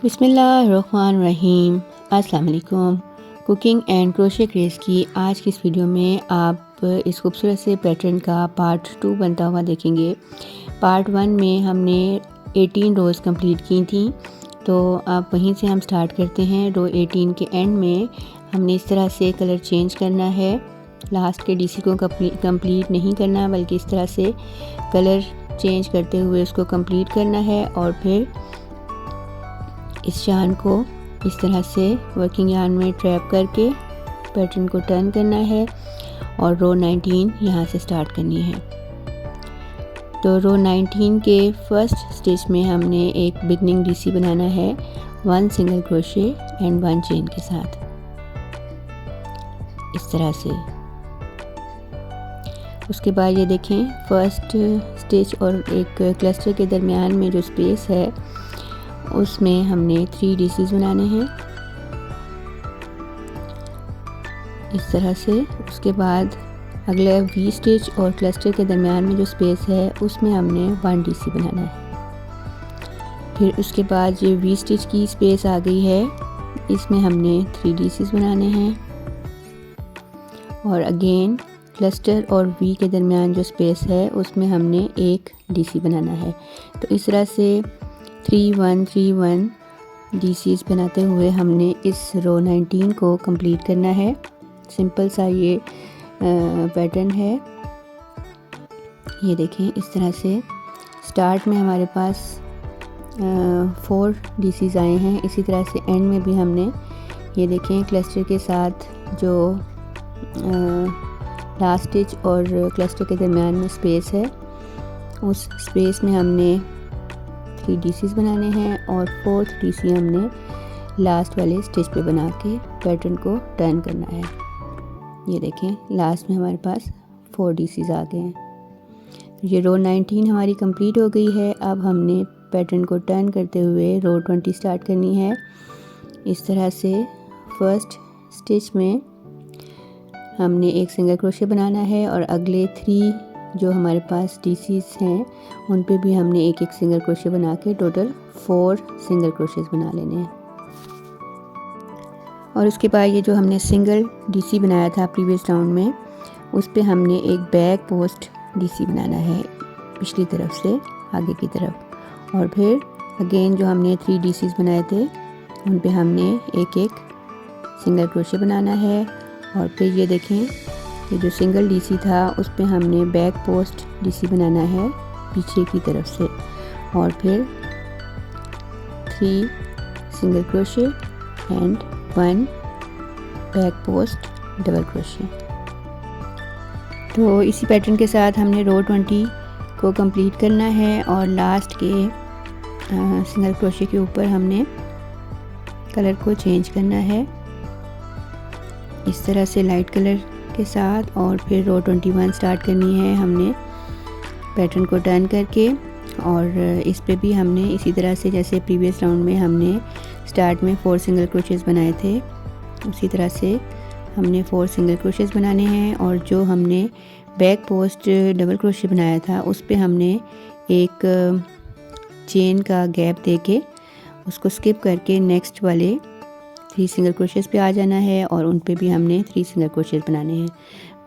बिस्मिल्लाहिर्रहमानिर्रहीम। अस्सलाम वालेकुम। कुकिंग एंड क्रोशे क्रेज़ की आज की इस वीडियो में आप इस खूबसूरत से पैटर्न का पार्ट 2 बनता हुआ देखेंगे। पार्ट 1 में हमने 18 रोज़ कंप्लीट की थी, तो आप वहीं से हम स्टार्ट करते हैं। रो 18 के एंड में हमने इस तरह से कलर चेंज करना है। लास्ट के डीसी को कंप्लीट नहीं करना, बल्कि इस तरह से कलर चेंज करते हुए उसको कंप्लीट करना है। और फिर इस यार्न को इस तरह से वर्किंग यार्न में ट्रैप करके पैटर्न को टर्न करना है और रो 19 यहाँ से स्टार्ट करनी है। तो रो 19 के फर्स्ट स्टिच में हमने एक बिगनिंग डीसी बनाना है 1 सिंगल क्रोशे एंड 1 चेन के साथ, इस तरह से। उसके बाद ये देखें, फर्स्ट स्टिच और एक क्लस्टर के दरमियान में जो स्पेस है उसमें हमने 3 डीसीज बनाने हैं, इस तरह से। उसके बाद अगले वी स्टिच और क्लस्टर के दरमियान में जो स्पेस है उसमें हमने 1 डीसी बनाना है। फिर उसके बाद ये वी स्टिच की स्पेस आ गई है, इसमें हमने 3 डीसीज बनाने हैं। और अगेन क्लस्टर और वी के दरमियान जो स्पेस है उसमें हमने 1 डीसी बनाना है। तो इस तरह से 3-1-3-1 डीसीज बनाते हुए हमने इस रो 19 को कंप्लीट करना है। सिंपल सा ये पैटर्न है, ये देखें। इस तरह से स्टार्ट में हमारे पास 4 डीसीज आए हैं। इसी तरह से एंड में भी हमने, ये देखें, क्लस्टर के साथ जो लास्ट स्टिच और क्लस्टर के दरमियान में स्पेस है, उस स्पेस में हमने 3 डीसीज बनाने हैं और 4th डीसी हमने लास्ट वाले स्टिच पे बना के पैटर्न को टर्न करना है। ये देखें, लास्ट में हमारे पास 4 डीसीज आ गए हैं। तो ये रो 19 हमारी कंप्लीट हो गई है। अब हमने पैटर्न को टर्न करते हुए रो 20 स्टार्ट करनी है। इस तरह से फर्स्ट स्टिच में हमने एक सिंगल क्रोशे बनाना है और अगले 3 जो हमारे पास डीसीज हैं उन पे भी हमने एक सिंगल क्रोशे बना के टोटल 4 सिंगल क्रोशेस बना लेने हैं। और उसके बाद ये जो हमने सिंगल डीसी बनाया था प्रीवियस राउंड में, उस पे हमने एक बैक पोस्ट डीसी बनाना है पिछली तरफ से आगे की तरफ। और फिर अगेन जो हमने 3 डीसीज बनाए थे उन पे हमने एक सिंगल क्रोशे बनाना है। और फिर ये देखें, ये जो सिंगल डीसी था उस पे हमने बैक पोस्ट डीसी बनाना है पीछे की तरफ से। और फिर 3 single crochet and 1 back post double crochet. तो इसी पैटर्न के साथ हमने रो 20 को कंप्लीट करना है और लास्ट के सिंगल क्रोशे के ऊपर हमने कलर को चेंज करना है, इस तरह से लाइट कलर के साथ। और फिर रो 21 स्टार्ट करनी है हमने पैटर्न को टर्न करके। और इस पे भी हमने इसी तरह से, जैसे प्रीवियस राउंड में हमने स्टार्ट में 4 सिंगल क्रोशेस बनाए थे, उसी तरह से हमने 4 सिंगल क्रोशेस बनाने हैं। और जो हमने बैक पोस्ट डबल क्रोशे बनाया था उस पे हमने एक चेन का गैप देके उसको स्किप करके नेक्स्ट वाले 3 सिंगल क्रोशेस पे आ जाना है और उन पे भी हमने 3 सिंगल क्रोशेस बनाने हैं।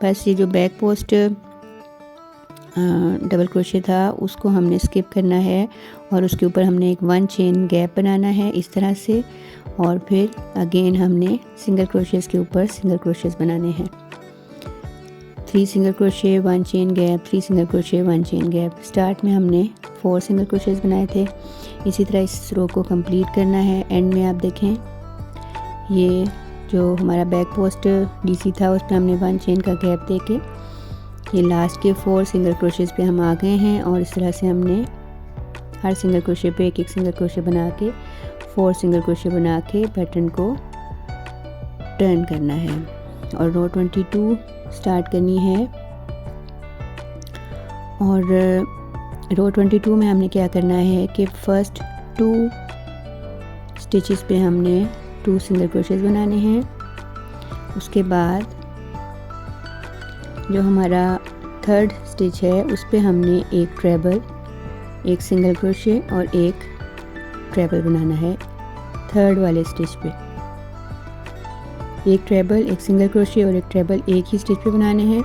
बस ये जो बैक पोस्ट डबल क्रोशे था उसको हमने स्किप करना है और उसके ऊपर हमने एक 1 चेन गैप बनाना है इस तरह से। और फिर अगेन हमने सिंगल क्रोशेस के ऊपर सिंगल क्रोशेस बनाने हैं। 3 single crochet 1 chain gap, 3 single crochet 1 chain gap. Start में हमने 4 सिंगल क्रोशेस बनाए थे। इसी तरह इस रो को कंप्लीट करना है। एंड में आप देखें, ये जो हमारा बैक पोस्ट डीसी था उस पर हमने 1 चेन का गैप देके ये लास्ट के 4 सिंगल क्रोशेस पे हम आ गए हैं। और इस तरह से हमने हर सिंगल क्रोशे पे एक सिंगल क्रोशे बना के 4 सिंगल क्रोशे बना के पैटर्न को टर्न करना है। और रो 22 स्टार्ट करनी है। और रो 22 में हमने क्या करना है कि फर्स्ट 2 स्टिचेस पे हमने 2 सिंगल क्रोशेस बनाने हैं। उसके बाद जो हमारा 3rd स्टिच है उस पे हमने एक ट्रेबल, एक सिंगल क्रोशे और एक ट्रेबल बनाना है थर्ड वाले स्टिच पे एक ट्रेबल, एक सिंगल क्रोशे और एक ट्रेबल एक ही स्टिच पे बनाने हैं।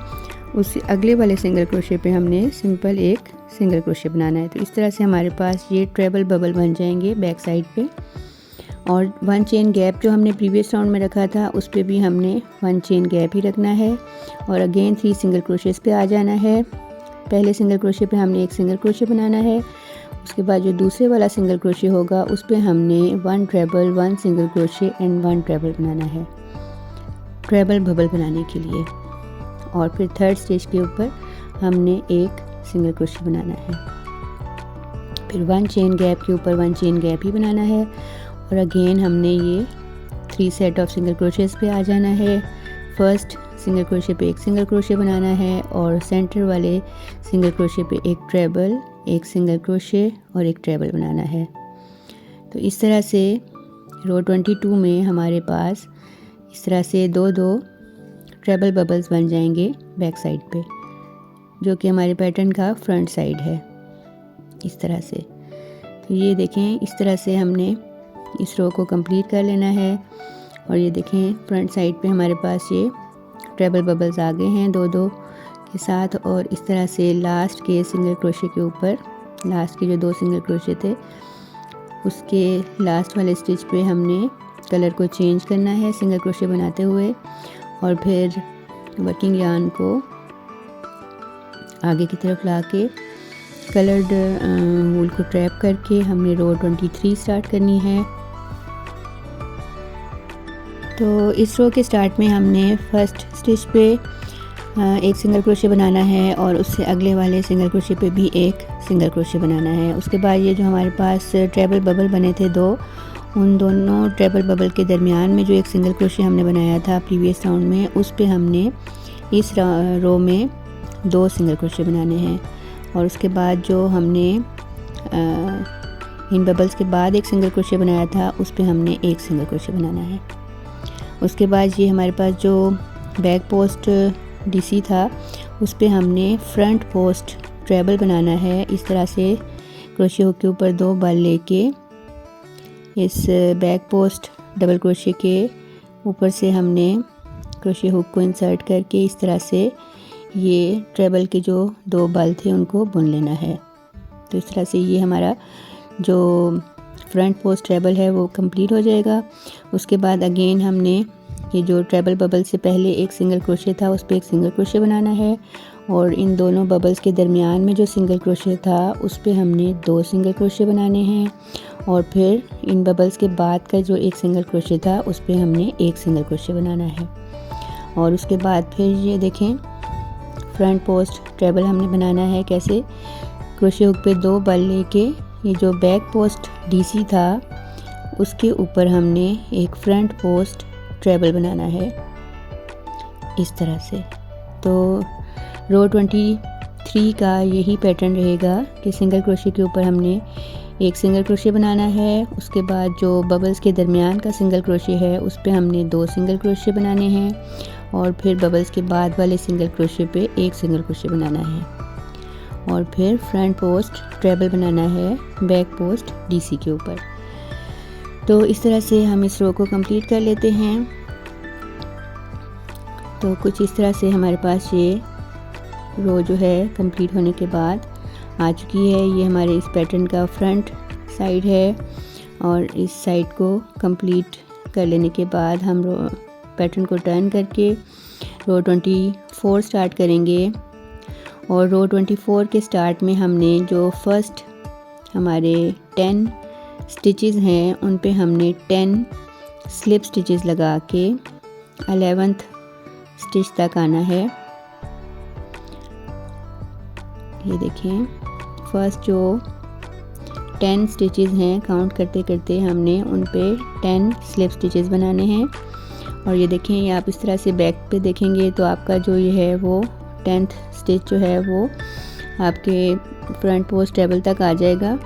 उससे अगले वाले सिंगल क्रोशे पे हमने सिंपल एक सिंगल क्रोशे बनाना है। तो इस तरह से हमारे पास ये ट्रेबल बबल बन जाएंगे बैक साइड पे। और 1 चेन गैप जो हमने प्रीवियस राउंड में रखा था उस पर भी हमने 1 चेन गैप ही रखना है और अगेन 3 सिंगल क्रोशेस पे आ जाना है। पहले सिंगल क्रोशे पे हमने एक सिंगल क्रोशे बनाना है। उसके बाद जो दूसरे वाला सिंगल क्रोशे होगा उस पर हमने 1 treble, 1 single crochet and 1 treble बनाना है ट्रेबल बबल बनाने के लिए। और फिर थर्ड स्टेज के ऊपर हमने एक सिंगल क्रोशे बनाना है। फिर 1 चेन गैप के ऊपर 1 चेन गैप ही बनाना है और अगेन हमने ये 3 सेट ऑफ सिंगल क्रोशेस पे आ जाना है। फर्स्ट सिंगल क्रोशे पे एक सिंगल क्रोशे बनाना है और सेंटर वाले सिंगल क्रोशे पे एक ट्रेबल, एक सिंगल क्रोशे और एक ट्रेबल बनाना है। तो इस तरह से रो 22 में हमारे पास इस तरह से 2-2 ट्रेबल बबल्स बन जाएंगे बैक साइड पे, जो कि हमारे पैटर्न का फ्रंट साइड है इस तरह से। तो ये देखें इस तरह से हमने इस रो को कंप्लीट कर लेना है। और ये देखें फ्रंट साइड पे हमारे पास ये ट्रेबल बबल्स आ गए हैं 2-2 के साथ। और इस तरह से लास्ट के सिंगल क्रोशे के ऊपर, लास्ट के जो 2 सिंगल क्रोशे थे उसके लास्ट वाले स्टिच पे हमने कलर को चेंज करना है सिंगल क्रोशे बनाते हुए और फिर वर्किंग यार्न को आगे की तरफ ला के कलर्ड वूल को ट्रैप करके हमने रो 23 स्टार्ट करनी है। तो इस रो के स्टार्ट में हमने फर्स्ट स्टिच पे एक सिंगल क्रोशे बनाना है और उससे अगले वाले सिंगल क्रोशे पे भी एक सिंगल क्रोशे बनाना है। उसके बाद ये जो हमारे पास ट्रेबल बबल बने थे 2, उन दोनों ट्रेबल बबल के दरमियान में जो एक सिंगल क्रोशे हमने बनाया था प्रीवियस राउंड में, उस पे हमने इस रो में 2 सिंगल क्रोशे बनाने हैं। और उसके बाद जो हमने इन बबल्स के बाद एक सिंगल क्रोशे बनाया था उस पे हमने एक सिंगल क्रोशे बनाना है। उसके बाद ये हमारे पास जो बैक पोस्ट डीसी था उस पे हमने फ्रंट पोस्ट ट्रेबल बनाना है। इस तरह से क्रोशे हुक के ऊपर 2 बल लेके इस बैक पोस्ट डबल क्रोशे के ऊपर से हमने क्रोशे हुक को इंसर्ट करके इस तरह से ये ट्रेबल के जो 2 बल थे उनको बुन लेना है। तो इस तरह से ये हमारा जो फ्रंट पोस्ट ट्रेबल है वो कंप्लीट हो जाएगा। उसके बाद अगेन हमने ये जो ट्रेबल बबल से पहले एक सिंगल क्रोशे था उस पर एक सिंगल क्रोशे बनाना है और इन दोनों बबल्स के दरमियान में जो सिंगल क्रोशे था उस पर हमने 2 सिंगल क्रोशे बनाने हैं। और फिर इन बबल्स के बाद का जो एक सिंगल क्रोशे था उस पर हमने एक सिंगल क्रोशे बनाना है। और उसके बाद फिर ये देखें फ्रंट पोस्ट ट्रेबल हमने बनाना है कैसे, क्रोशे हुक पे 2 बल लेके ये जो बैक पोस्ट डीसी था उसके ऊपर हमने एक फ्रंट पोस्ट ट्रेबल बनाना है इस तरह से। तो रो 23 का यही पैटर्न रहेगा कि सिंगल क्रोशे के ऊपर हमने एक सिंगल क्रोशे बनाना है। उसके बाद जो बबल्स के दरमियान का सिंगल क्रोशे है उस पे हमने 2 सिंगल क्रोशे बनाने हैं और फिर बबल्स के बाद वाले सिंगल क्रोशे पे एक सिंगल क्रोशे बनाना है और फिर फ्रंट पोस्ट ट्रेबल बनाना है बैक पोस्ट डीसी के ऊपर। तो इस तरह से हम इस रो को कंप्लीट कर लेते हैं। तो कुछ इस तरह से हमारे पास ये रो जो है कंप्लीट होने के बाद आ चुकी है। ये हमारे इस पैटर्न का फ्रंट साइड है और इस साइड को कंप्लीट कर लेने के बाद हम पैटर्न को टर्न करके रो 24 स्टार्ट करेंगे। और रो 24 के स्टार्ट में हमने जो फर्स्ट हमारे 10 स्टिचेस हैं उन पे हमने 10 स्लिप स्टिचेस लगा के 11th स्टिच तक आना है। ये देखें फर्स्ट जो 10 स्टिचेस हैं काउंट करते करते हमने उन पे 10 स्लिप स्टिचेस बनाने हैं। और ये देखें ये आप इस तरह से बैक पे देखेंगे तो आपका जो ये है वो 10th स्टिच जो है वो आपके फ्रंट पोस्ट ट्रेबल तक आ जाएगा।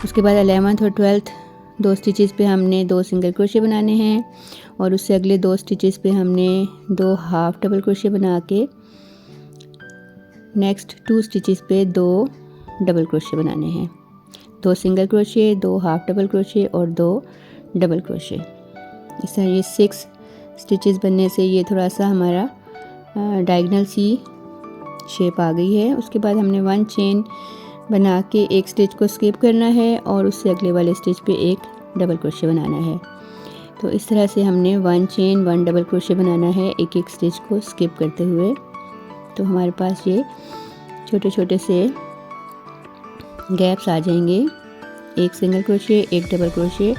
उसके बाद 11th और 12th 2 स्टिचेस पे हमने 2 सिंगल क्रोशे बनाने हैं और उससे अगले 2 स्टिचेस पे हमने 2 हाफ डबल क्रोशे बना के नेक्स्ट 2 स्टिचेस पे 2 डबल क्रोशे बनाने हैं। 2 single crochet, 2 half double crochet और 2 डबल क्रोशे। इस तरह ये 6 स्टिचेस बनने से ये थोड़ा सा हमारा डायगोनल सी शेप आ गई है। उसके बाद हमने 1 चेन बना के एक स्टिच को स्किप करना है और उससे अगले वाले स्टिच पे एक डबल क्रोशे बनाना है। तो इस तरह से हमने 1 चेन 1 डबल क्रोशे बनाना है एक एक स्टिच को स्किप करते हुए। तो हमारे पास ये छोटे छोटे से गैप्स आ जाएंगे, एक सिंगल क्रोशे एक डबल क्रोशे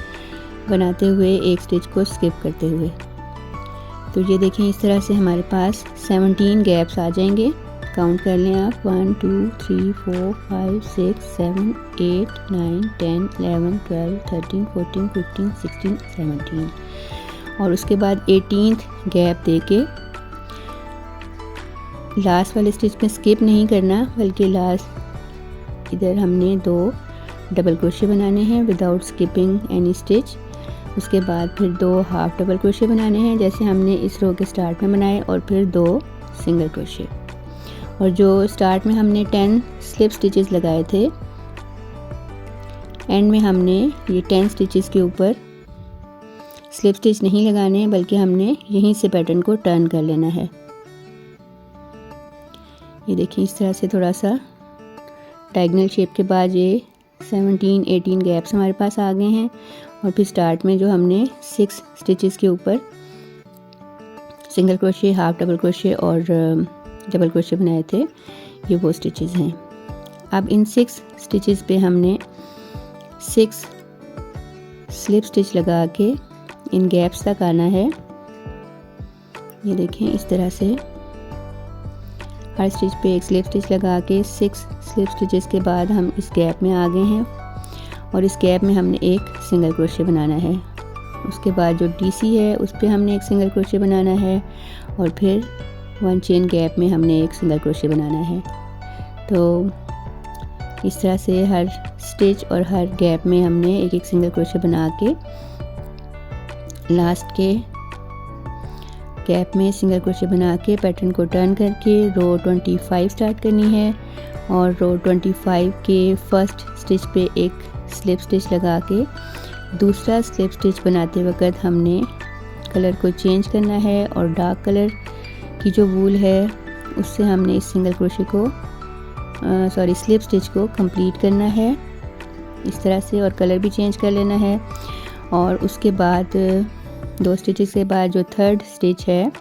बनाते हुए एक स्टिच को स्किप करते हुए। तो ये देखें इस तरह से हमारे पास 17 गैप्स आ जाएंगे। काउंट कर लें आप 1 2 3 4 5 6 7 8 9 10 11 12 13 14 15 16 17 और उसके बाद 18th गैप देके लास्ट वाले स्टिच में स्किप नहीं करना, बल्कि लास्ट इधर हमने 2 डबल क्रोशे बनाने हैं विदाउट स्किपिंग एनी स्टिच। उसके बाद फिर 2 हाफ डबल क्रोशे बनाने हैं जैसे हमने इस रो के स्टार्ट में बनाए और फिर 2 सिंगल क्रोशे। और जो स्टार्ट में हमने 10 स्लिप स्टिचेस लगाए थे, एंड में हमने ये 10 स्टिचेस के ऊपर स्लिप स्टिच नहीं लगाने, बल्कि हमने यहीं से पैटर्न को टर्न कर लेना है। ये देखिए इस तरह से थोड़ा सा डायगोनल शेप के बाद ये 17-18 गैप्स हमारे पास आ गए हैं। और फिर स्टार्ट में जो हमने 6 स्टिचेस के ऊपर single crochet, half double crochet और डबल क्रोशे बनाए थे, ये वो स्टिचेस हैं। अब इन 6 स्टिचेस पे हमने 6 स्लिप स्टिच लगा के इन गैप्स तक आना है। ये देखें इस तरह से हर स्टिच पे एक स्लिप स्टिच लगा के 6 स्लिप स्टिचेस के बाद हम इस गैप में आ गए हैं और इस गैप में हमने एक सिंगल क्रोशे बनाना है। उसके बाद जो डीसी है उस पर हमने एक सिंगल क्रोशे बनाना है और फिर 1 चेन गैप में हमने एक सिंगल क्रोशे बनाना है। तो इस तरह से हर स्टिच और हर गैप में हमने एक एक सिंगल क्रोशे बना के लास्ट के गैप में सिंगल क्रोशे बना के पैटर्न को टर्न करके रो 25 स्टार्ट करनी है और रो 25 के फर्स्ट स्टिच पे एक स्लिप स्टिच लगा के दूसरा स्लिप स्टिच बनाते वक्त हमने कलर को चेंज करना है और डार्क कलर की जो वूल है उससे हमने इस सिंगल क्रोशे को स्लिप स्टिच को कंप्लीट करना है इस तरह से, और कलर भी चेंज कर लेना है। और उसके बाद 2 स्टिचेस के बाद जो थर्ड स्टिच है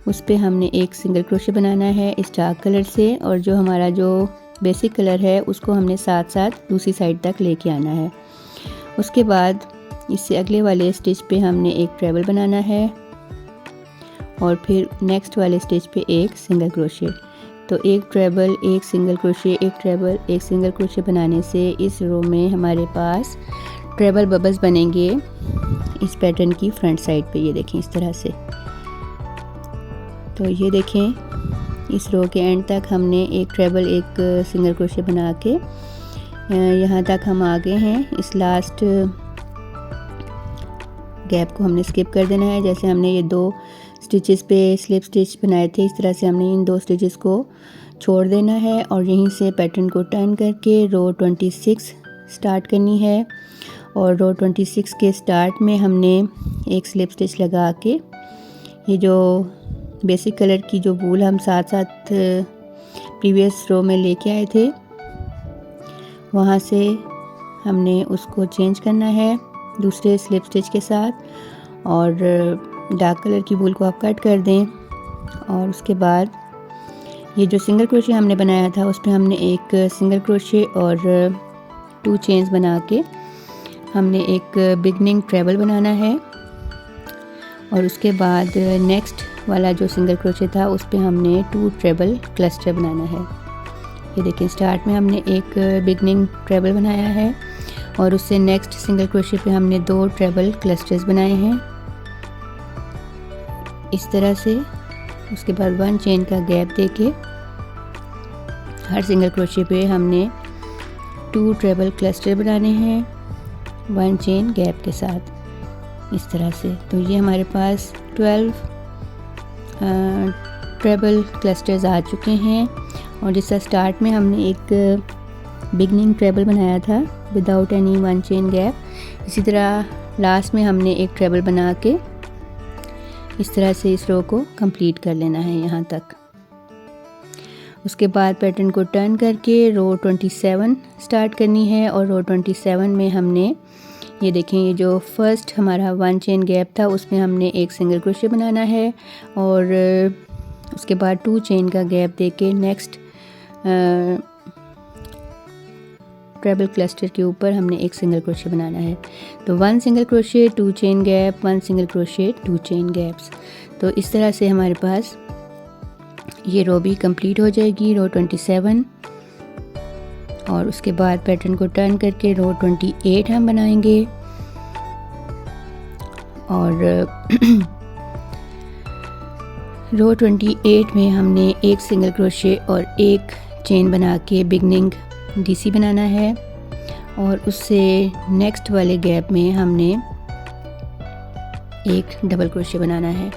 उस पे हमने एक सिंगल क्रोशे बनाना है इस डार्क कलर से, और जो हमारा जो बेसिक कलर है उसको हमने साथ साथ दूसरी साइड तक लेके आना है। उसके बाद इससे अगले वाले स्टिच पे हमने एक ट्रेबल बनाना है और फिर नेक्स्ट वाले स्टिच पे एक सिंगल क्रोशे। तो एक ट्रेबल, एक सिंगल क्रोशे, एक ट्रेबल, एक सिंगल क्रोशे बनाने से इस रो में हमारे पास ट्रेबल बबल्स बनेंगे इस पैटर्न की फ्रंट साइड पे। ये देखें इस तरह से। तो ये देखें इस रो के एंड तक हमने एक ट्रेबल, एक सिंगल क्रोशे बना के यहाँ तक हम आ गए हैं। इस लास्ट गैप को हमने स्किप कर देना है। जैसे हमने ये 2 स्टिचेस पे स्लिप स्टिच बनाए थे, इस तरह से हमने इन 2 स्टिचेस को छोड़ देना है और यहीं से पैटर्न को टर्न करके रो 26 स्टार्ट करनी है। और रो 26 के स्टार्ट में हमने एक स्लिप स्टिच लगा के ये जो बेसिक कलर की जो वूल हम साथ साथ प्रीवियस रो में लेके आए थे वहाँ से हमने उसको चेंज करना है दूसरे स्लिप स्टिच के साथ, और डार्क कलर की वूल को आप कट कर दें। और उसके बाद ये जो सिंगल क्रोशे हमने बनाया था उस पर हमने एक सिंगल क्रोशे और 2 चेन्स बना के हमने एक बिगनिंग ट्रेबल बनाना है। और उसके बाद नेक्स्ट वाला जो सिंगल क्रोशे था उस पर हमने 2 ट्रेबल क्लस्टर बनाना है। ये देखिए स्टार्ट में हमने एक बिगनिंग ट्रेबल बनाया है और उससे नेक्स्ट सिंगल क्रोशे पे हमने 2 ट्रेबल क्लस्टर्स बनाए हैं इस तरह से। उसके बाद 1 चेन का गैप देके हर सिंगल क्रोशे पे हमने 2 ट्रेबल क्लस्टर बनाने हैं 1 चेन गैप के साथ इस तरह से। तो ये हमारे पास 12 ट्रेबल क्लस्टर्स आ चुके हैं। और जिस स्टार्ट में हमने एक बिगनिंग ट्रेबल बनाया था without any one chain gap. इसी तरह लास्ट में हमने एक ट्रेबल बना के इस तरह से इस रो को कंप्लीट कर लेना है यहाँ तक। उसके बाद पैटर्न को टर्न करके रो 27 स्टार्ट करनी है और रो 27 में हमने ये देखें, ये जो फर्स्ट हमारा वन चेन गैप था उसमें हमने एक सिंगल क्रोशे बनाना है और उसके बाद 2 चेन का गैप देके नेक्स्ट ट्रेबल क्लस्टर के ऊपर हमने एक सिंगल क्रोशे बनाना है। तो 1 single crochet 2 chain gap, 1 single crochet 2 chain gaps. तो इस तरह से हमारे पास ये रो भी कंप्लीट हो जाएगी, रो 27। और उसके बाद पैटर्न को टर्न करके रो 28 हम बनाएंगे और रो 28 में हमने एक सिंगल क्रोशे और एक चेन बना के बिगनिंग डीसी बनाना है और उससे नेक्स्ट वाले गैप में हमने एक डबल क्रोशे बनाना है।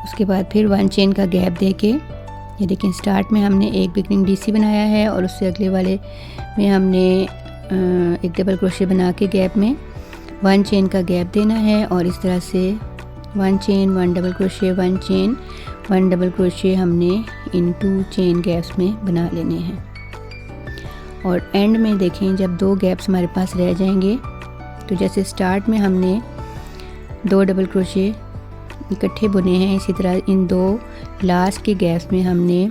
उसके बाद फिर 1 चेन का गैप देके ये देखें, स्टार्ट में हमने एक बिगनिंग डीसी बनाया है और उससे अगले वाले में हमने एक डबल क्रोशे बना के गैप में 1 चेन का गैप देना है और इस तरह से 1 chain 1 double crochet 1 chain 1 double crochet हमने इन 2 चेन गैप्स में बना लेने हैं। और एंड में देखें, जब 2 गैप्स हमारे पास रह जाएंगे तो जैसे स्टार्ट में हमने 2 डबल क्रोशे इकट्ठे बुने हैं, इसी तरह इन 2 लास्ट के गैप्स में हमने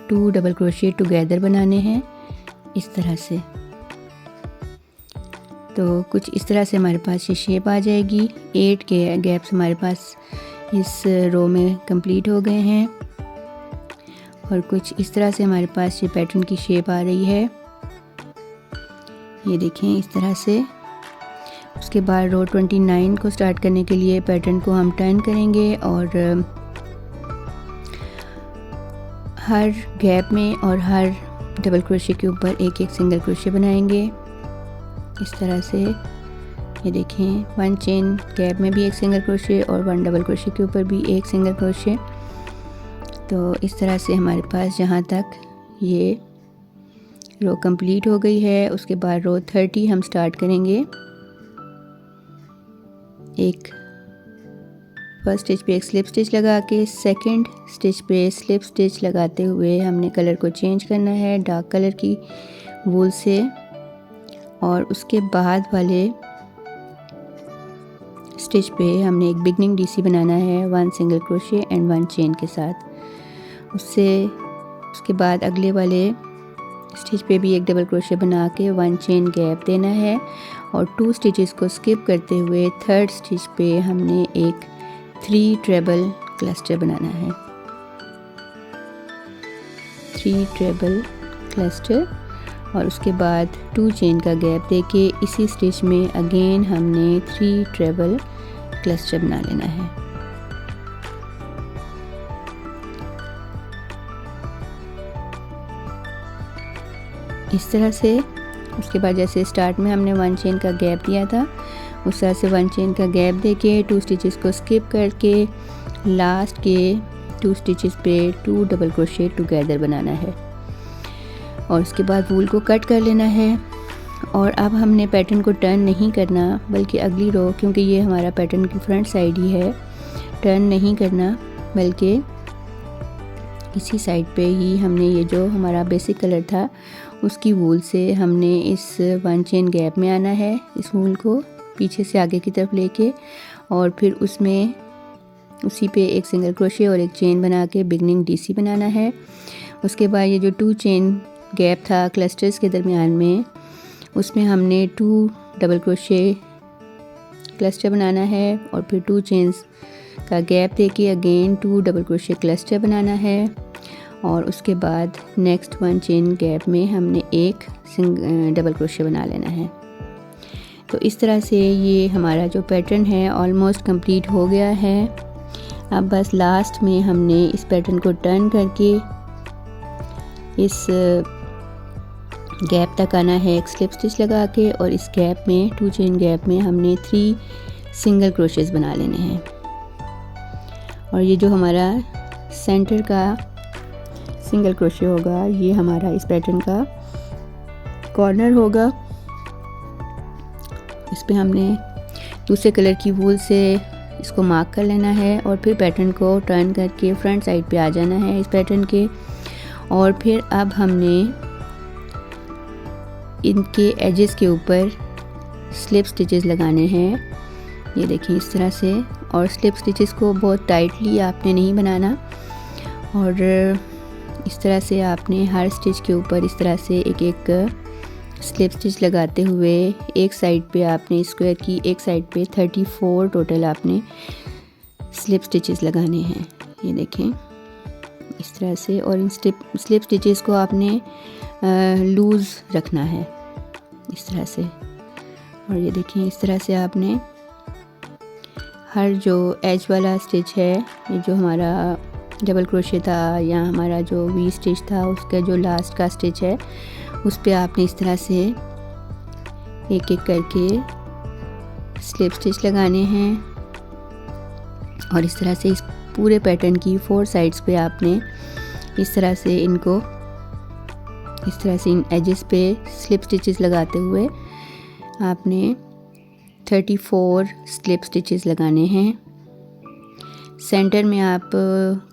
2 डबल क्रोशे टुगेदर बनाने हैं इस तरह से। तो कुछ इस तरह से हमारे पास ये शेप आ जाएगी। 8 के गैप्स हमारे पास इस रो में कंप्लीट हो गए हैं और कुछ इस तरह से हमारे पास ये पैटर्न की शेप आ रही है, ये देखें इस तरह से। उसके बाद रो 29 को स्टार्ट करने के लिए पैटर्न को हम टर्न करेंगे और हर गैप में और हर डबल क्रोशे के ऊपर एक एक सिंगल क्रोशे बनाएंगे इस तरह से। ये देखें, 1 चेन गैप में भी एक सिंगल क्रोशे और 1 डबल क्रोशे के ऊपर भी एक सिंगल क्रोशे। तो इस तरह से हमारे पास जहाँ तक ये रो कंप्लीट हो गई है। उसके बाद रो 30 हम स्टार्ट करेंगे। एक फर्स्ट स्टिच पे एक स्लिप स्टिच लगा के second stitch pay slip stitch लगाते हुए हमने कलर को चेंज करना है डार्क कलर की वूल से और उसके बाद वाले स्टिच पे हमने एक बिगनिंग डीसी बनाना है 1 सिंगल क्रोशे एंड 1 चेन के साथ। उसके बाद अगले वाले स्टिच पे भी एक डबल क्रोशे बना के 1 चेन गैप देना है और 2 स्टिचेस को स्किप करते हुए थर्ड स्टिच पे हमने एक 3 ट्रेबल क्लस्टर बनाना है, 3 ट्रेबल क्लस्टर। और उसके बाद 2 चेन का गैप देके इसी स्टिच में अगेन हमने 3 ट्रेबल क्लस्टर बना लेना है। इस तरह से। उसके बाद जैसे स्टार्ट में हमने 1 चेन का गैप दिया था उस तरह से 1 चेन का गैप देके 2 स्टिचेस को स्किप करके लास्ट के 2 स्टिचेस पे 2 डबल क्रोशे टुगेदर बनाना है और उसके बाद वूल को कट कर लेना है। और अब हमने पैटर्न को टर्न नहीं करना बल्कि अगली रो, क्योंकि ये हमारा पैटर्न की फ्रंट साइड ही है, टर्न नहीं करना बल्कि इसी साइड पे ही हमने ये जो हमारा बेसिक कलर था उसकी वूल से हमने इस 1 चेन गैप में आना है, इस वूल को पीछे से आगे की तरफ लेके और फिर उसमें उसी पे एक सिंगल क्रोशे और एक चेन बना के बिगनिंग डीसी बनाना है। उसके बाद ये जो 2 चेन गैप था क्लस्टर्स के दरमियान में उसमें हमने 2 डबल क्रोशे क्लस्टर बनाना है और फिर 2 चेन्स का गैप देके अगेन 2 डबल क्रोशे क्लस्टर बनाना है और उसके बाद नेक्स्ट 1 चेन गैप में हमने एक डबल क्रोशे बना लेना है। तो इस तरह से ये हमारा जो पैटर्न है ऑलमोस्ट कंप्लीट हो गया है। अब बस लास्ट में हमने इस पैटर्न को टर्न करके इस गैप तक आना है एक स्लिप स्टिच लगा के और इस गैप में 2 चेन गैप में हमने 3 सिंगल क्रोशेस बना लेने हैं और ये जो हमारा सेंटर का सिंगल क्रोशे होगा ये हमारा इस पैटर्न का कॉर्नर होगा इस पे हमने दूसरे कलर की वूल से इसको मार्क कर लेना है और फिर पैटर्न को टर्न करके फ्रंट साइड पे आ जाना है इस पैटर्न के। और फिर अब हमने इनके एजेस के ऊपर स्लिप स्टिचेस लगाने हैं, ये देखिए इस तरह से। और स्लिप स्टिचेस को बहुत टाइटली आपने नहीं बनाना, और इस तरह से आपने हर स्टिच के ऊपर इस तरह से एक एक स्लिप स्टिच लगाते हुए एक साइड पे आपने स्क्वायर की एक साइड पे 34 टोटल आपने स्लिप स्टिचेस लगाने हैं, ये देखें इस तरह से। और इन स्लिप स्टिचेस को आपने लूज़ रखना है इस तरह से। और ये देखें इस तरह से आपने हर जो एज वाला स्टिच है, ये जो हमारा डबल क्रोशे था या हमारा जो वी स्टिच था उसका जो लास्ट का स्टिच है उस पे आपने इस तरह से एक एक करके स्लिप स्टिच लगाने हैं। और इस तरह से इस पूरे पैटर्न की 4 साइड्स पे आपने इस तरह से इनको इस तरह से इन एजेस पे स्लिप स्टिचेस लगाते हुए आपने 34 स्लिप स्टिचेस लगाने हैं। सेंटर में आप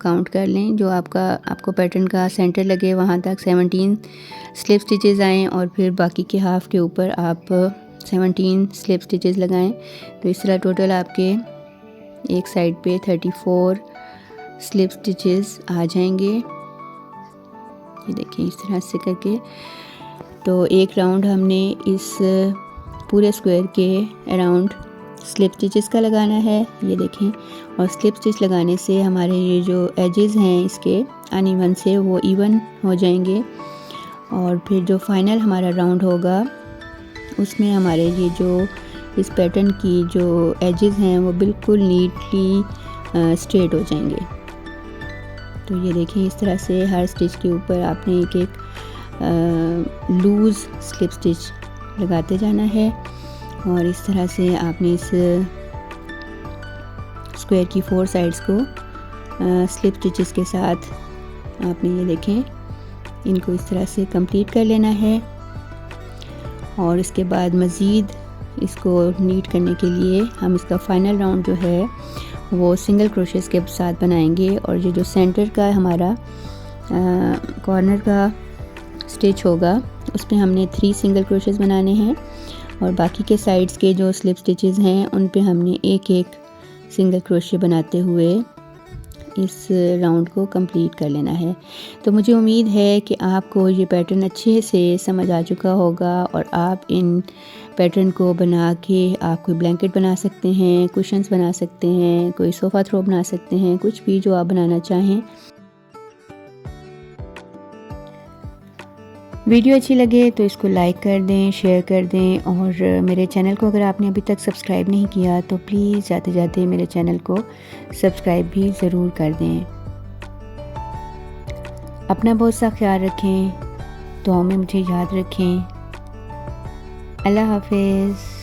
काउंट कर लें, जो आपको पैटर्न का सेंटर लगे वहाँ तक 17 स्लिप स्टिचेस आएँ, और फिर बाकी के हाफ के ऊपर आप 17 स्लिप स्टिचेस लगाएं। तो इस तरह टोटल आपके एक साइड पे 34 स्लिप स्टिचेस आ जाएंगे, ये देखिए इस तरह से करके। तो एक राउंड हमने इस पूरे स्क्वायर के अराउंड स्लिप स्टिचेस का लगाना है, ये देखें। और स्लिप स्टिच लगाने से हमारे ये जो एजेस हैं इसके अनइवन से वो इवन हो जाएंगे, और फिर जो फाइनल हमारा राउंड होगा उसमें हमारे ये जो इस पैटर्न की जो एजेस हैं वो बिल्कुल नीटली स्ट्रेट हो जाएंगे। तो ये देखें इस तरह से हर स्टिच के ऊपर आपने एक एक लूज़ स्लिप स्टिच लगाते जाना है। और इस तरह से आपने इस स्क्वायर की 4 साइड्स को स्लिप स्टिचेस के साथ आपने ये देखें इनको इस तरह से कंप्लीट कर लेना है। और इसके बाद मज़ीद इसको नीट करने के लिए हम इसका फाइनल राउंड जो है वो सिंगल क्रोशेस के साथ बनाएंगे। और ये जो सेंटर का हमारा कॉर्नर का स्टिच होगा उस पर हमने 3 सिंगल क्रोशेस बनाने हैं, और बाकी के साइड्स के जो स्लिप स्टिचेस हैं उन पे हमने एक एक सिंगल क्रोशे बनाते हुए इस राउंड को कंप्लीट कर लेना है। तो मुझे उम्मीद है कि आपको ये पैटर्न अच्छे से समझ आ चुका होगा, और आप इन पैटर्न को बना के आप कोई ब्लैंकेट बना सकते हैं, कुशन्स बना सकते हैं, कोई सोफ़ा थ्रो बना सकते हैं, कुछ भी जो आप बनाना चाहें। वीडियो अच्छी लगे तो इसको लाइक कर दें, शेयर कर दें, और मेरे चैनल को अगर आपने अभी तक सब्सक्राइब नहीं किया तो प्लीज़ जाते जाते मेरे चैनल को सब्सक्राइब भी ज़रूर कर दें। अपना बहुत सा ख्याल रखें, दुआओं में मुझे याद रखें। अल्लाह हाफ़िज़।